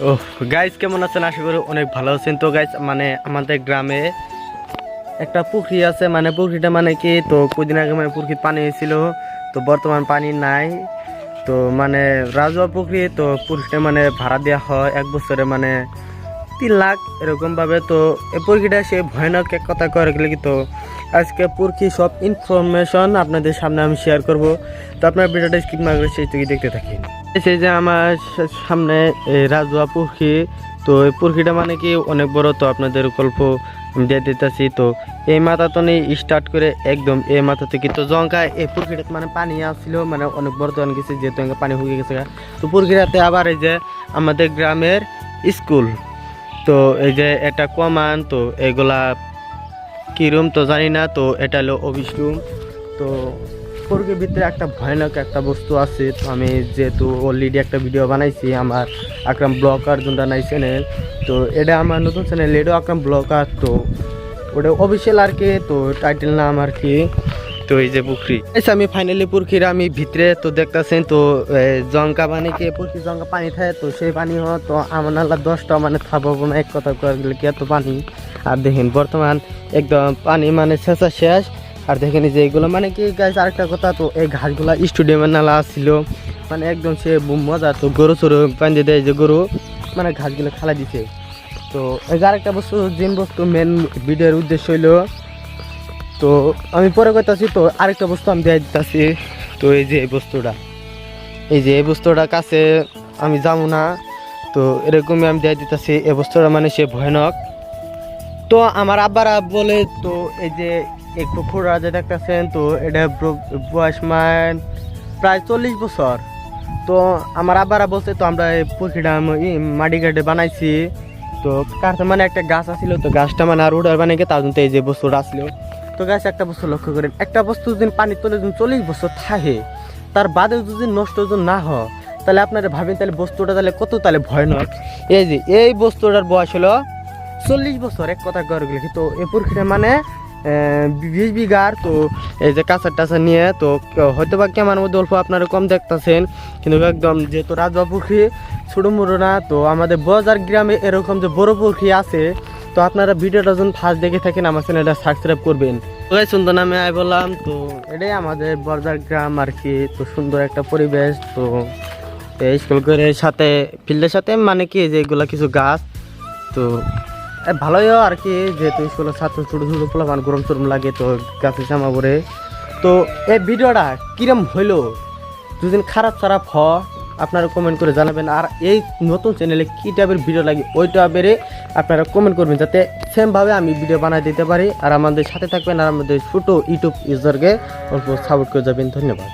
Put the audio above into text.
ও guys, কেমন আছেন? আশা করি অনেক ভালো আছেন। তো গাইস, মানে আমাদের গ্রামে একটা পুকুরি আছে, মানে পুকুরিটা মানে কি, তো কদিন আগে মানে পুকুরির পানি হয়েছিল, তো বর্তমান পানি নাই। তো মানে রাজুয়া পুকুরি, তো পুকুরিটা মানে ভাড়া দেওয়া হয় 1 বছরে, মানে 3 লাখ এরকম ভাবে। তো এই পুকুরিটা সে ভয়ানক এক কথা করে গেলে কি, তো আজকে পুকুরি সব ইনফরমেশন আপনাদের সামনে আমি শেয়ার করব। তো আপনার ভিডিওটা স্কিপ না করে সেই থেকে দেখতে থাকেন। সেই যে আমার সামনে এই রাজুয়া পুকুরি, তো এই পুকুরিটা মানে কি অনেক বড়, তো আপনাদের গল্প আমি দিয়ে দিতেছি। তো এই মাথা তো নেই স্টার্ট করে একদম এই মাথা থেকে তো জঙ্কা এই পুকুরিটাতে মানে পানি আসছিল, মানে অনেক বড় তো গেছে, যেহেতু পানি হয়ে গেছে। তো পুকুরিটাতে আবার এই যে আমাদের গ্রামের স্কুল, তো এই যে এটা কমান, তো এগুলা কি রুম তো জানি না, তো এটা হলো অফিস রুম। তো পুকুরের ভিতরে একটা ভয়ানক একটা বস্তু আছে। তো আমি যেহেতু অলরেডি একটা ভিডিও বানাইছি আমার আকরাম ব্লগার যোনটা নাই চ্যানেল, তো এটা আমার নতুন চ্যানেল, এটাও আকরাম ব্লগার, তো ওটা অফিসিয়াল আর কি, তো টাইটেল নাম আর কি। তো এই যে পুকুরি আমি ফাইনালি পুকুরির আমি ভিতরে তো দেখতেছেন, তো জঙ্কা মানে কি পুকুরি জঙ্কা পানি থাকে, তো সেই পানি হয় তো আমার নালা 10টা মানে থাকবো না, এক কথা করে কি এত পানি। আর দেখেন বর্তমান একদম পানি মানে শেষা শেষ। আর দেখেন যে এগুলো মানে কি গাছ, আরেকটা কথা, তো এই ঘাসগুলা স্টেডিয়ামের নালা ছিল, মানে একদম সে মজা। তো গরু চরু পানি দেয়, যে গরু মানে ঘাসগুলো খালা দিছে। তো এই যে আরেকটা বস্তু, জিন বস্তু মেন ভিডিওর উদ্দেশ্য হইলো, তো আমি পরে কইতাছি। তো আরেকটা বস্তু আমি দিয়ে দিতেছি। তো এই যে এই বস্তুটা কাছে আমি যাবো না, তো এরকমই আমি দিয়ে দিতেছি। এই বস্তুটা মানে সে ভয়ানক। তো আমার আব্বারা বলে, তো এই যে এক পুকুর রাজা দেখতেছেন, তো এটা বয়স মান প্রায় 40 বছর। তো আমার আব্বারা বলছে, তো আমরা এই পুকুরিটা মাটি কাটে বানাইছি। তো কাঠে মানে একটা গাছ আসছিল, তো গাছটা মানে আর উড়ার বানাই তার জন্য এই যে বস্তুটা আসলো। তো গাছ একটা বস্তু লক্ষ্য করেন, একটা বস্তু যদি পানির তলে যদি 40 বছর থাকে, তার বাদেও যদি নষ্ট যদি না হয়, তাহলে আপনারা ভাবেন তাহলে বস্তুটা তাহলে কত তাহলে ভয়ানক। এই যে এই বস্তুটার বয়স হলো 40 বছর, এক কথা করে গেলে। তো এই পুকুরিটা মানে 20 বিঘার। তো এই যে কাঁচার টাচা নিয়ে, তো হয়তো বা কেমন মধ্যে অল্প আপনারা কম দেখতেছেন, কিন্তু একদম যেহেতু রাজুয়া পুকুরি ছোটো মোটো না, তো আমাদের বাজার গ্রামে এরকম যে বড় পুকুরি আছে। তো আপনারা ভিডিওটা যখন ফার্স্ট দেখে থাকেন আমার চ্যানেলটা সাবস্ক্রাইব করবেন। তো সুন্দর নামে আই বললাম, তো এটাই আমাদের বাজার গ্রাম আর কি। তো সুন্দর একটা পরিবেশ। তো স্কুল করে সাথে ফিল্ডের সাথে মানে কি যে এগুলা কিছু গাছ, তো ভালোই আর কি, যেহেতু স্কুলের ছাত্র ছোটো ছোটো পোলাপান গরম চরম লাগে, তো গাছে জামা পরে। তো এই ভিডিওটা কিরম হইলো, দুদিন খারাপ খারাপ আপনারা কমেন্ট করে জানাবেন। আর এই নতুন চ্যানেলে কী টাইপের ভিডিও লাগে ওই টাইপের আপনারা কমেন্ট করবেন, যাতে সেমভাবে আমি ভিডিও বানিয়ে দিতে পারি। আর আমাদের সাথে থাকবেন, আর আমাদের ছোটো ইউটিউব ইউজারকে অল্প সাপোর্ট করে যাবেন। ধন্যবাদ।